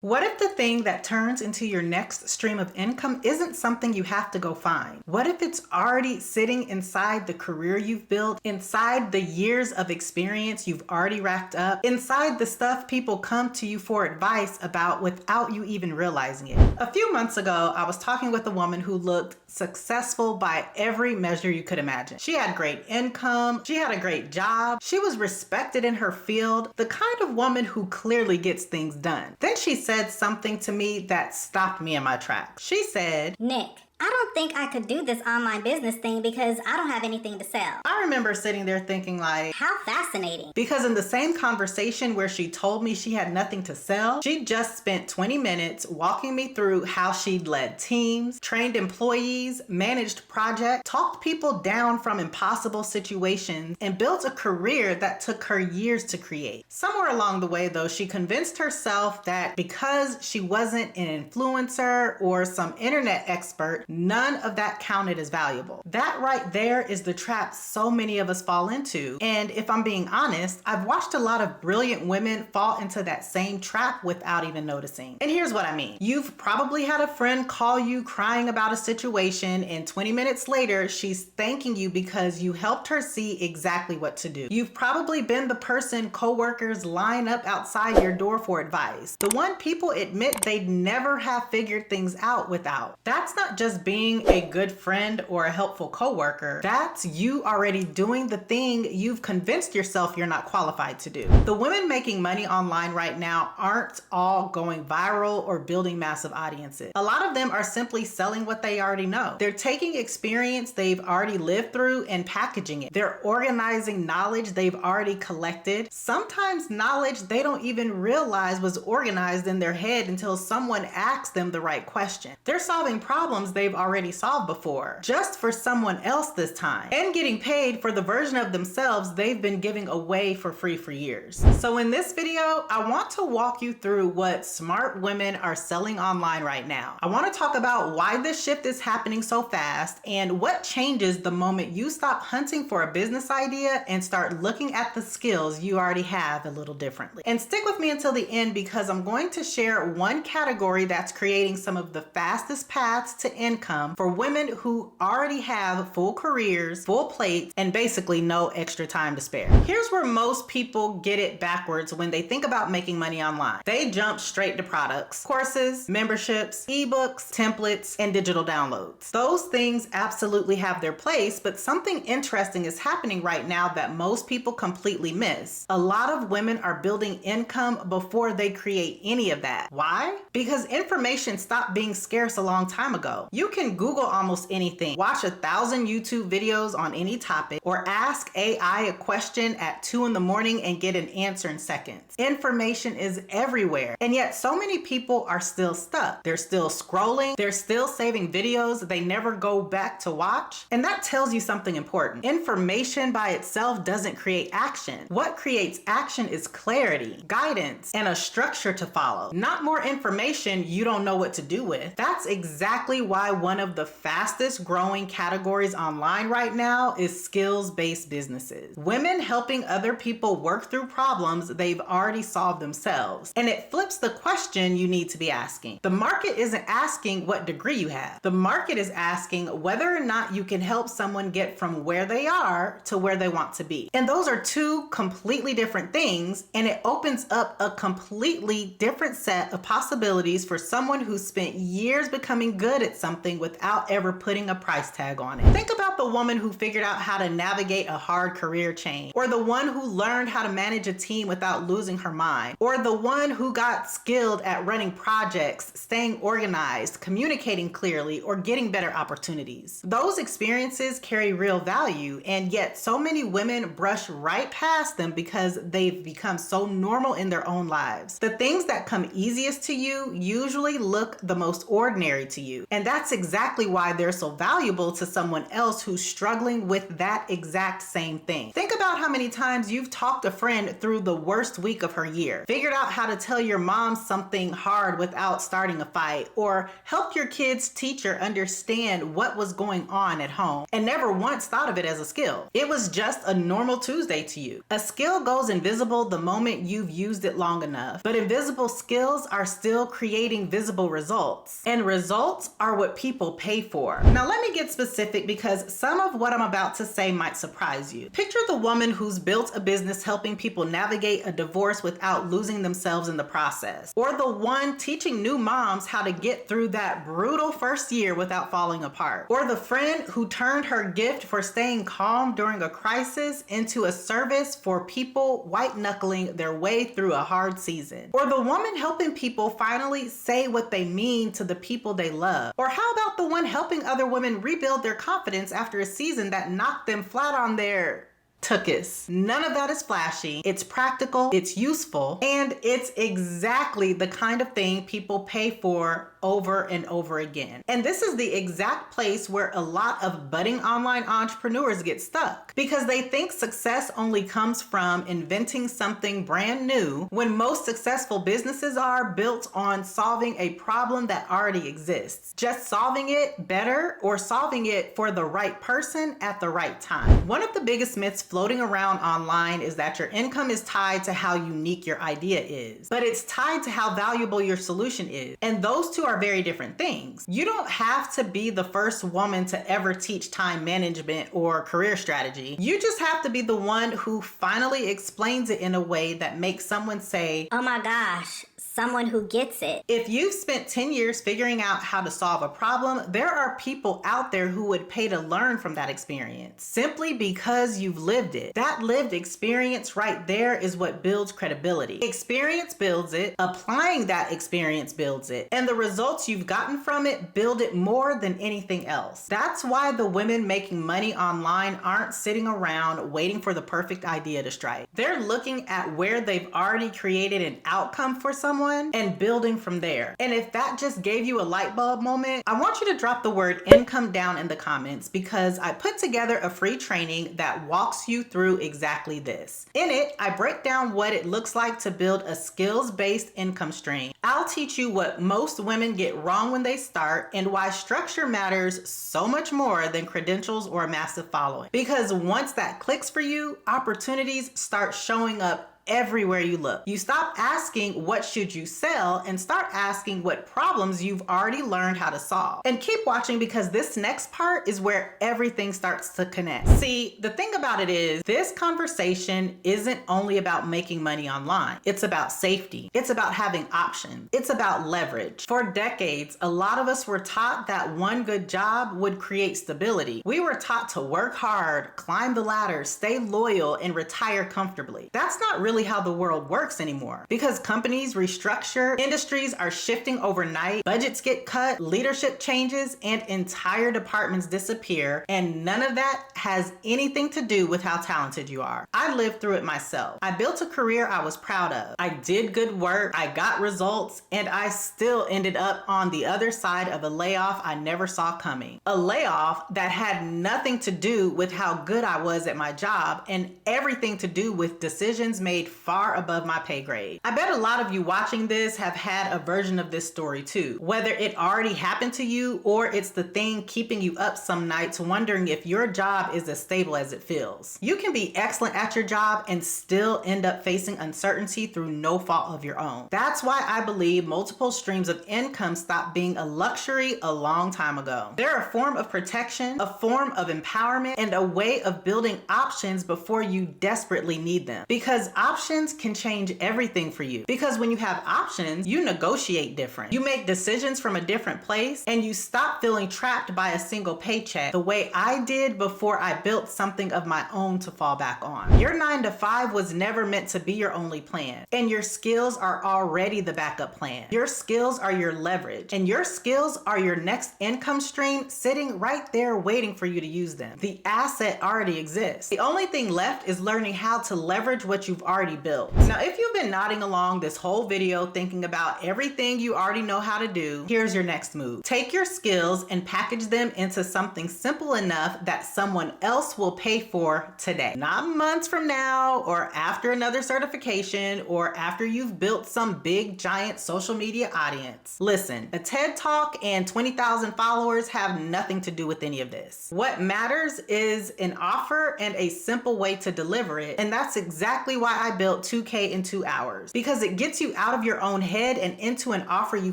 What if the thing that turns into your next stream of income isn't something you have to go find? What if it's already sitting inside the career you've built, inside the years of experience you've already racked up, inside the stuff people come to you for advice about without you even realizing it? A few months ago, I was talking with a woman who looked successful by every measure you could imagine. She had great income, she had a great job, she was respected in her field, the kind of woman who clearly gets things done. Then she said something to me that stopped me in my tracks. She said, "Nick, I don't think I could do this online business thing because I don't have anything to sell." I remember sitting there thinking like, How fascinating. because in the same conversation where she told me she had nothing to sell, she just spent 20 minutes walking me through how she'd led teams, trained employees, managed projects, talked people down from impossible situations, and built a career that took her years to create. Somewhere along the way though, she convinced herself that because she wasn't an influencer or some internet expert, none of that counted as valuable. That right there is the trap so many of us fall into. And if I'm being honest, I've watched a lot of brilliant women fall into that same trap without even noticing. And here's what I mean. You've probably had a friend call you crying about a situation, and 20 minutes later, she's thanking you because you helped her see exactly what to do. You've probably been the person coworkers line up outside your door for advice. The one people admit they'd never have figured things out without. That's not just being a good friend or a helpful coworker. That's you already doing the thing you've convinced yourself you're not qualified to do. The women making money online right now aren't all going viral or building massive audiences. A lot of them are simply selling what they already know. They're taking experience they've already lived through and packaging it. They're organizing knowledge they've already collected. Sometimes knowledge they don't even realize was organized in their head until someone asks them the right question. They're solving problems they've already solved before, just for someone else this time, and getting paid for the version of themselves they've been giving away for free for years. So in this video, I want to walk you through what smart women are selling online right now. I want to talk about why this shift is happening so fast and what changes the moment you stop hunting for a business idea and start looking at the skills you already have a little differently. And stick with me until the end because I'm going to share one category that's creating some of the fastest paths to income for women who already have full careers, full plates, and basically no extra time to spare. Here's where most people get it backwards when they think about making money online. They jump straight to products, courses, memberships, ebooks, templates, and digital downloads. Those things absolutely have their place, but something interesting is happening right now that most people completely miss. A lot of women are building income before they create any of that. Why? Because information stopped being scarce a long time ago. You can Google almost anything, watch 1,000 YouTube videos on any topic, or ask AI a question at 2 in the morning and get an answer in seconds. Information is everywhere, and yet so many people are still stuck. They're still scrolling, they're still saving videos they never go back to watch, and that tells you something important. Information by itself doesn't create action. What creates action is clarity, guidance, and a structure to follow, not more information you don't know what to do with. That's exactly why one of the fastest growing categories online right now is skills-based businesses. Women helping other people work through problems they've already solved themselves. And it flips the question you need to be asking. The market isn't asking what degree you have. The market is asking whether or not you can help someone get from where they are to where they want to be. And those are two completely different things, and it opens up a completely different set of possibilities for someone who spent years becoming good at something without ever putting a price tag on it. Think about the woman who figured out how to navigate a hard career change, or the one who learned how to manage a team without losing her mind, or the one who got skilled at running projects, staying organized, communicating clearly, or getting better opportunities. Those experiences carry real value, and yet so many women brush right past them because they've become so normal in their own lives. The things that come easiest to you usually look the most ordinary to you, and that's that's exactly why they're so valuable to someone else who's struggling with that exact same thing. Think about how many times you've talked a friend through the worst week of her year, figured out how to tell your mom something hard without starting a fight, or helped your kid's teacher understand what was going on at home, and never once thought of it as a skill. It was just a normal Tuesday to you. A skill goes invisible the moment you've used it long enough, but invisible skills are still creating visible results, and results are what people pay for. Now let me get specific because some of what I'm about to say might surprise you. Picture the woman who's built a business helping people navigate a divorce without losing themselves in the process, or the one teaching new moms how to get through that brutal first year without falling apart, or the friend who turned her gift for staying calm during a crisis into a service for people white knuckling their way through a hard season, or the woman helping people finally say what they mean to the people they love. Or how about the one helping other women rebuild their confidence after a season that knocked them flat on their tuchus? None of that is flashy. It's practical, it's useful, and it's exactly the kind of thing people pay for over and over again. And this is the exact place where a lot of budding online entrepreneurs get stuck, because they think success only comes from inventing something brand new, when most successful businesses are built on solving a problem that already exists, just solving it better or solving it for the right person at the right time. One of the biggest myths floating around online is that your income is tied to how unique your idea is, but it's tied to how valuable your solution is. And those two are very different things. You don't have to be the first woman to ever teach time management or career strategy. You just have to be the one who finally explains it in a way that makes someone say, "Oh my gosh, someone who gets it." If you've spent 10 years figuring out how to solve a problem, there are people out there who would pay to learn from that experience simply because you've lived it. That lived experience right there is what builds credibility. Experience builds it, applying that experience builds it, and the results you've gotten from it build it more than anything else. That's why the women making money online aren't sitting around waiting for the perfect idea to strike. They're looking at where they've already created an outcome for someone and building from there. And if that just gave you a light bulb moment, I want you to drop the word income down in the comments, because I put together a free training that walks you through exactly this. In it, I break down what it looks like to build a skills-based income stream. I'll teach you what most women get wrong when they start, and why structure matters so much more than credentials or a massive following. Because once that clicks for you, opportunities start showing up everywhere you look. You stop asking what should you sell and start asking what problems you've already learned how to solve. And keep watching, because this next part is where everything starts to connect. See, the thing about it is, this conversation isn't only about making money online. It's about safety. It's about having options. It's about leverage. For decades, a lot of us were taught that one good job would create stability. We were taught to work hard, climb the ladder, stay loyal, and retire comfortably. That's not really how the world works anymore, because companies restructure, industries are shifting overnight, budgets get cut, leadership changes, and entire departments disappear, and none of that has anything to do with how talented you are. I lived through it myself. I built a career I was proud of. I did good work, I got results, and I still ended up on the other side of a layoff I never saw coming. A layoff that had nothing to do with how good I was at my job, and everything to do with decisions made far above my pay grade. I bet a lot of you watching this have had a version of this story too, whether it already happened to you or it's the thing keeping you up some nights wondering if your job is as stable as it feels. You can be excellent at your job and still end up facing uncertainty through no fault of your own. That's why I believe multiple streams of income stopped being a luxury a long time ago. They're a form of protection, a form of empowerment, and a way of building options before you desperately need them. Because options can change everything for you. Because when you have options, you negotiate different. You make decisions from a different place, and you stop feeling trapped by a single paycheck the way I did before I built something of my own to fall back on. Your 9 to 5 was never meant to be your only plan, and your skills are already the backup plan. Your skills are your leverage, and your skills are your next income stream sitting right there waiting for you to use them. The asset already exists. The only thing left is learning how to leverage what you've already already built. Now, if you've been nodding along this whole video thinking about everything you already know how to do, here's your next move. Take your skills and package them into something simple enough that someone else will pay for today. Not months from now, or after another certification, or after you've built some big giant social media audience. Listen, a TED Talk and 20,000 followers have nothing to do with any of this. What matters is an offer and a simple way to deliver it, and that's exactly why I built 2K in 2 hours, because it gets you out of your own head and into an offer you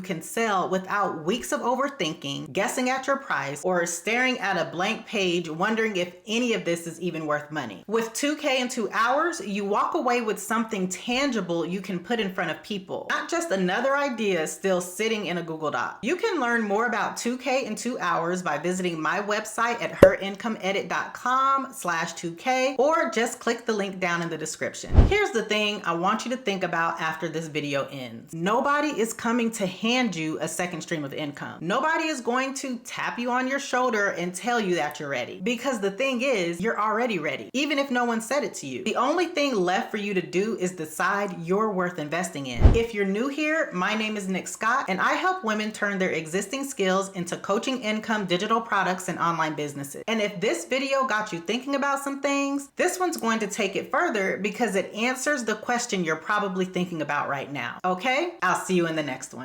can sell without weeks of overthinking, guessing at your price, or staring at a blank page wondering if any of this is even worth money. With 2K in 2 hours, you walk away with something tangible you can put in front of people, not just another idea still sitting in a Google Doc. You can learn more about 2K in 2 hours by visiting my website at herincomeedit.com/2K, or just click the link down in the description. Here's the thing I want you to think about after this video ends. Nobody is coming to hand you a second stream of income. Nobody is going to tap you on your shoulder and tell you that you're ready. Because the thing is, you're already ready, even if no one said it to you. The only thing left for you to do is decide you're worth investing in. If you're new here, my name is Nick Scott, and I help women turn their existing skills into coaching income, digital products, and online businesses. And if this video got you thinking about some things, this one's going to take it further because it answers the question you're probably thinking about right now. Okay? I'll see you in the next one.